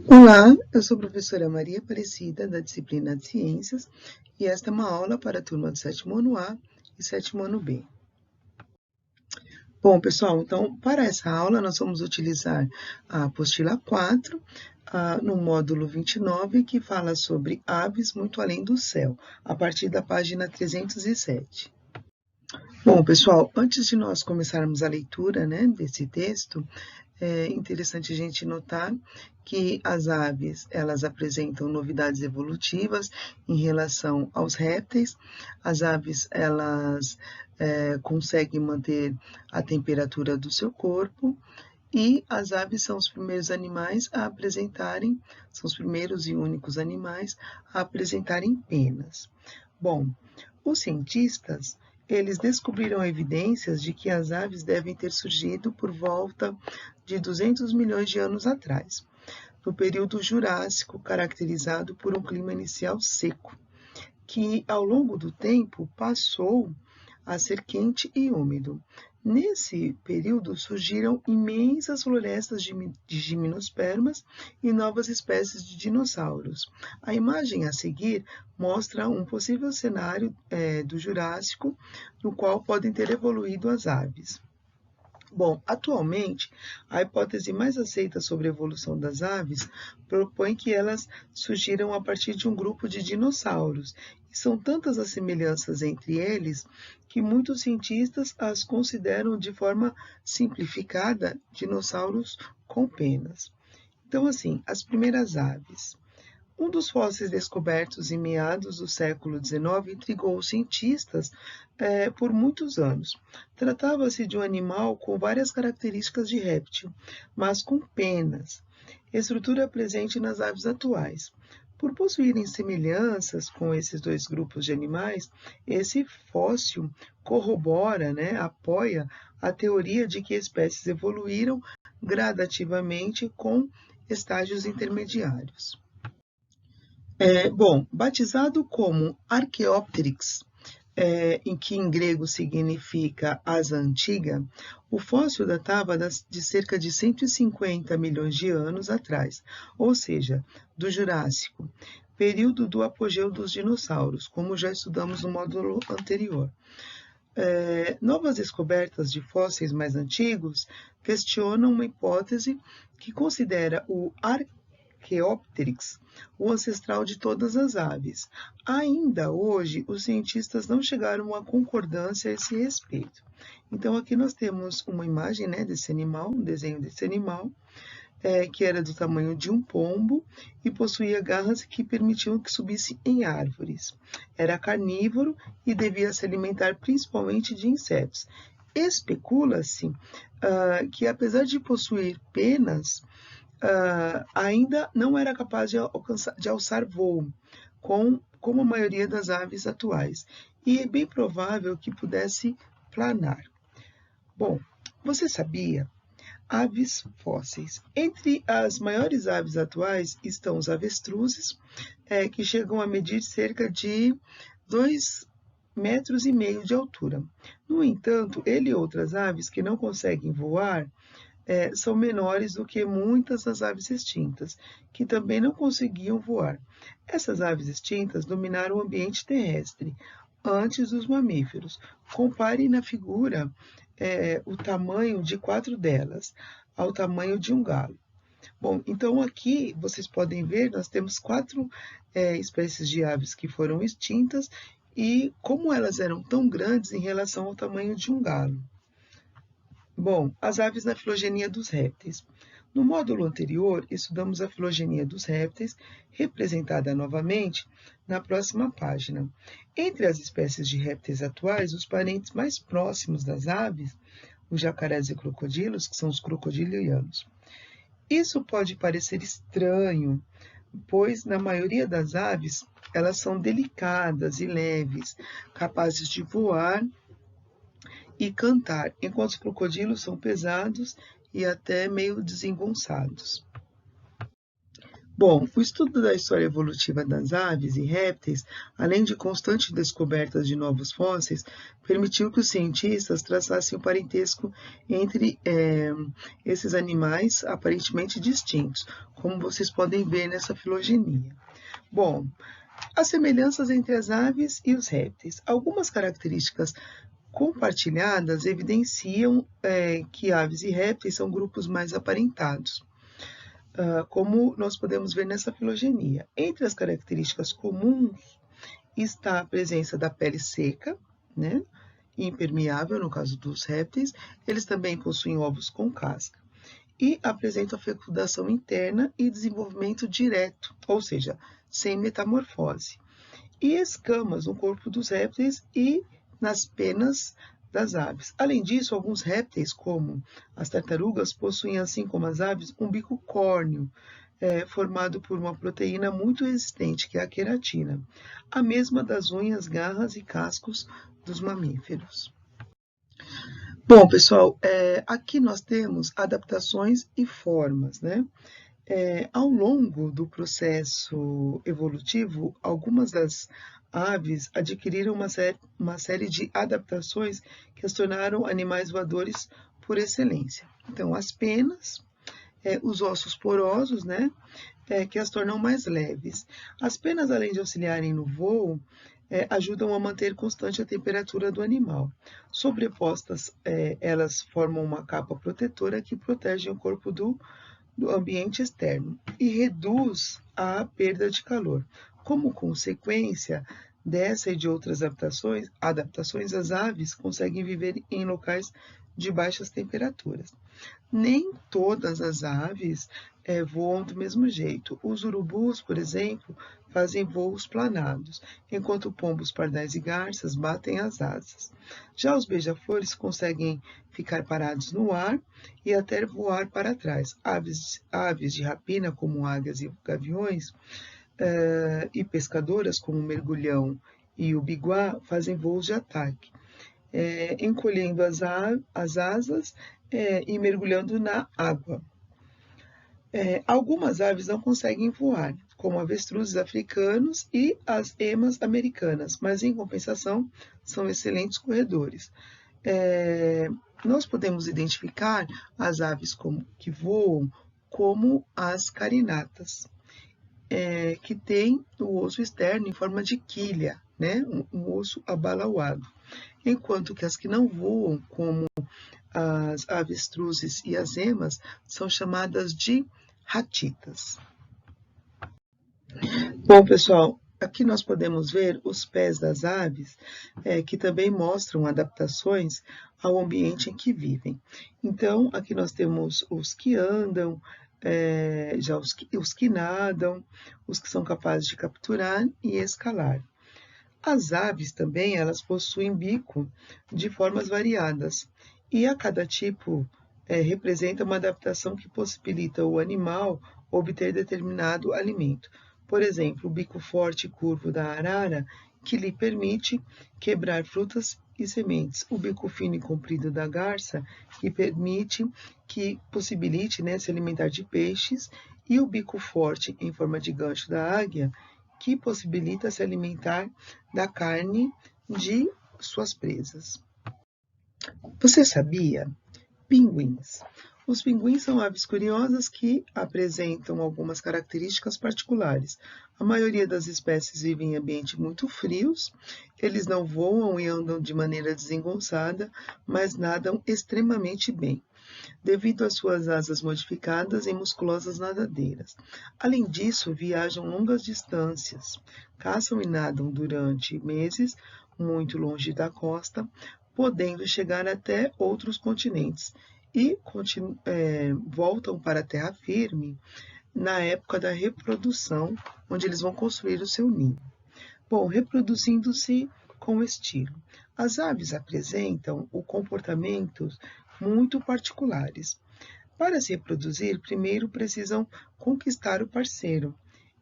Olá, eu sou a professora Maria Aparecida, da disciplina de Ciências, e esta é uma aula para a turma do 7º ano A e 7º ano B. Bom, pessoal, então, para essa aula, nós vamos utilizar a apostila 4, no módulo 29, que fala sobre aves muito além do céu, a partir da página 307. Bom, pessoal, antes de nós começarmos a leitura, né, desse texto, é interessante a gente notar que as aves, elas apresentam novidades evolutivas em relação aos répteis. As aves, elas conseguem manter a temperatura do seu corpo, e as aves são os primeiros animais a apresentarem, são os primeiros e únicos animais a apresentarem penas. Bom, os cientistas, eles descobriram evidências de que as aves devem ter surgido por volta de 200 milhões de anos atrás, no período Jurássico, caracterizado por um clima inicial seco, que ao longo do tempo passou a ser quente e úmido. Nesse período surgiram imensas florestas de gimnospermas e novas espécies de dinossauros. A imagem a seguir mostra um possível cenário do Jurássico, no qual podem ter evoluído as aves. Bom, atualmente, a hipótese mais aceita sobre a evolução das aves propõe que elas surgiram a partir de um grupo de dinossauros, e são tantas as semelhanças entre eles que muitos cientistas as consideram de forma simplificada dinossauros com penas. Então, assim, as primeiras aves. Um dos fósseis descobertos em meados do século XIX intrigou os cientistas por muitos anos. Tratava-se de um animal com várias características de réptil, mas com penas, estrutura presente nas aves atuais. Por possuírem semelhanças com esses dois grupos de animais, esse fóssil corrobora, apoia a teoria de que espécies evoluíram gradativamente com estágios intermediários. Bom, batizado como Archaeopteryx, em que em grego significa asa antiga, o fóssil datava de cerca de 150 milhões de anos atrás, ou seja, do Jurássico, período do apogeu dos dinossauros, como já estudamos no módulo anterior. Novas descobertas de fósseis mais antigos questionam uma hipótese que considera o Archaeopteryx o ancestral de todas as aves. Ainda hoje, os cientistas não chegaram a concordância a esse respeito. Então, aqui nós temos uma imagem desse animal, um desenho desse animal, que era do tamanho de um pombo e possuía garras que permitiam que subisse em árvores. Era carnívoro e devia se alimentar principalmente de insetos. Especula-se que, apesar de possuir penas, ainda não era capaz de alçar voo, como a maioria das aves atuais, e é bem provável que pudesse planar. Bom, você sabia? Aves fósseis. Entre as maiores aves atuais estão os avestruzes, que chegam a medir cerca de 2,5 metros de altura. No entanto, ele e outras aves que não conseguem voar são menores do que muitas das aves extintas, que também não conseguiam voar. Essas aves extintas dominaram o ambiente terrestre antes dos mamíferos. Compare na figura o tamanho de 4 delas ao tamanho de um galo. Bom, então aqui vocês podem ver, nós temos 4 espécies de aves que foram extintas e como elas eram tão grandes em relação ao tamanho de um galo. Bom, as aves na filogenia dos répteis. No módulo anterior, estudamos a filogenia dos répteis, representada novamente na próxima página. Entre as espécies de répteis atuais, os parentes mais próximos das aves, os jacarés e crocodilos, que são os crocodilianos. Isso pode parecer estranho, pois na maioria das aves, elas são delicadas e leves, capazes de voar e cantar, enquanto os crocodilos são pesados e até meio desengonçados. Bom, o estudo da história evolutiva das aves e répteis, além de constantes descobertas de novos fósseis, permitiu que os cientistas traçassem o parentesco entre esses animais aparentemente distintos, como vocês podem ver nessa filogenia. Bom, as semelhanças entre as aves e os répteis. Algumas características compartilhadas evidenciam que aves e répteis são grupos mais aparentados, como nós podemos ver nessa filogenia. Entre as características comuns está a presença da pele seca, né, impermeável no caso dos répteis. Eles também possuem ovos com casca e apresentam fecundação interna e desenvolvimento direto, ou seja, sem metamorfose, e escamas no corpo dos répteis e nas penas das aves. Além disso, alguns répteis, como as tartarugas, possuem, assim como as aves, um bico córneo, formado por uma proteína muito resistente, que é a queratina, a mesma das unhas, garras e cascos dos mamíferos. Bom, pessoal, aqui nós temos adaptações e formas, né? Ao longo do processo evolutivo, algumas das aves adquiriram uma série de adaptações que as tornaram animais voadores por excelência. Então, as penas, os ossos porosos, né, que as tornam mais leves. As penas, além de auxiliarem no voo, ajudam a manter constante a temperatura do animal. Sobrepostas, elas formam uma capa protetora que protege o corpo do ambiente externo e reduz a perda de calor. Como consequência dessa e de outras adaptações, as aves conseguem viver em locais de baixas temperaturas. Nem todas as aves voam do mesmo jeito. Os urubus, por exemplo, fazem voos planados, enquanto pombos, pardais e garças batem as asas. Já os beija-flores conseguem ficar parados no ar e até voar para trás. Aves de rapina, como águias e gaviões, e pescadoras, como o mergulhão e o biguá, fazem voos de ataque, encolhendo as asas e mergulhando na água. Algumas aves não conseguem voar, como avestruzes africanos e as emas americanas, mas em compensação são excelentes corredores. Nós podemos identificar as aves que voam como as carinatas, que tem o osso externo em forma de quilha, né? Um osso abalauado, enquanto que as que não voam, como as avestruzes e as emas, são chamadas de ratitas. Bom, pessoal, aqui nós podemos ver os pés das aves, que também mostram adaptações ao ambiente em que vivem. Então, aqui nós temos os que andam, já os que nadam, os que são capazes de capturar e escalar. As aves também, elas possuem bico de formas variadas, e a cada tipo representa uma adaptação que possibilita o animal obter determinado alimento. Por exemplo, o bico forte e curvo da arara, que lhe permite quebrar frutas e sementes. O bico fino e comprido da garça, que possibilite, né, se alimentar de peixes. E o bico forte em forma de gancho da águia, que possibilita se alimentar da carne de suas presas. Você sabia? Pinguins. Os pinguins são aves curiosas que apresentam algumas características particulares. A maioria das espécies vive em ambientes muito frios, eles não voam e andam de maneira desengonçada, mas nadam extremamente bem, devido às suas asas modificadas e musculosas nadadeiras. Além disso, viajam longas distâncias, caçam e nadam durante meses muito longe da costa, podendo chegar até outros continentes e voltam para a terra firme na época da reprodução, onde eles vão construir o seu ninho. Bom, reproduzindo-se com estilo. As aves apresentam comportamentos muito particulares. Para se reproduzir, primeiro precisam conquistar o parceiro,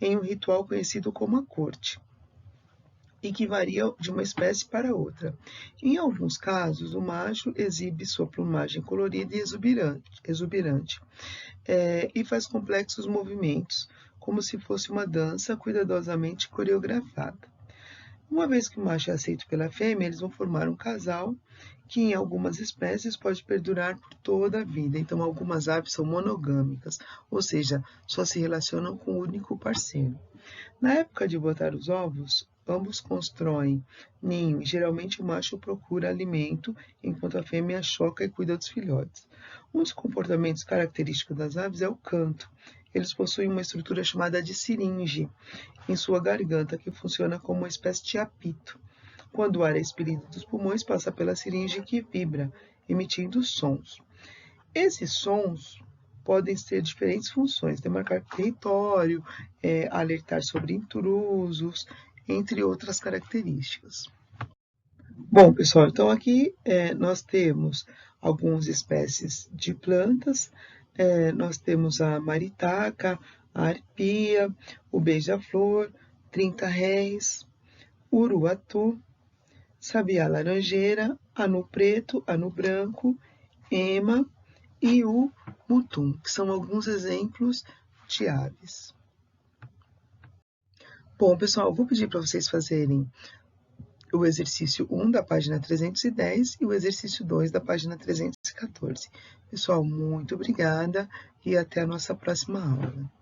em um ritual conhecido como a corte. e que varia de uma espécie para outra. Em alguns casos, o macho exibe sua plumagem colorida e exuberante, e faz complexos movimentos, como se fosse uma dança cuidadosamente coreografada. Uma vez que o macho é aceito pela fêmea, eles vão formar um casal que em algumas espécies pode perdurar por toda a vida. Então, algumas aves são monogâmicas, ou seja, só se relacionam com um único parceiro. Na época de botar os ovos, ambos constroem ninho e geralmente o macho procura alimento, enquanto a fêmea choca e cuida dos filhotes. Um dos comportamentos característicos das aves é o canto. Eles possuem uma estrutura chamada de siringe em sua garganta, que funciona como uma espécie de apito. Quando o ar é expelido dos pulmões, passa pela siringe que vibra, emitindo sons. Esses sons podem ter diferentes funções, demarcar território, alertar sobre intrusos, entre outras características. Bom, pessoal, então aqui nós temos algumas espécies de plantas, nós temos a maritaca, a arpia, o beija-flor, 30 réis, uruatu, sabiá laranjeira, anu preto, anu branco, ema e o mutum, que são alguns exemplos de aves. Bom, pessoal, vou pedir para vocês fazerem o exercício 1 da página 310 e o exercício 2 da página 314. Pessoal, muito obrigada e até a nossa próxima aula.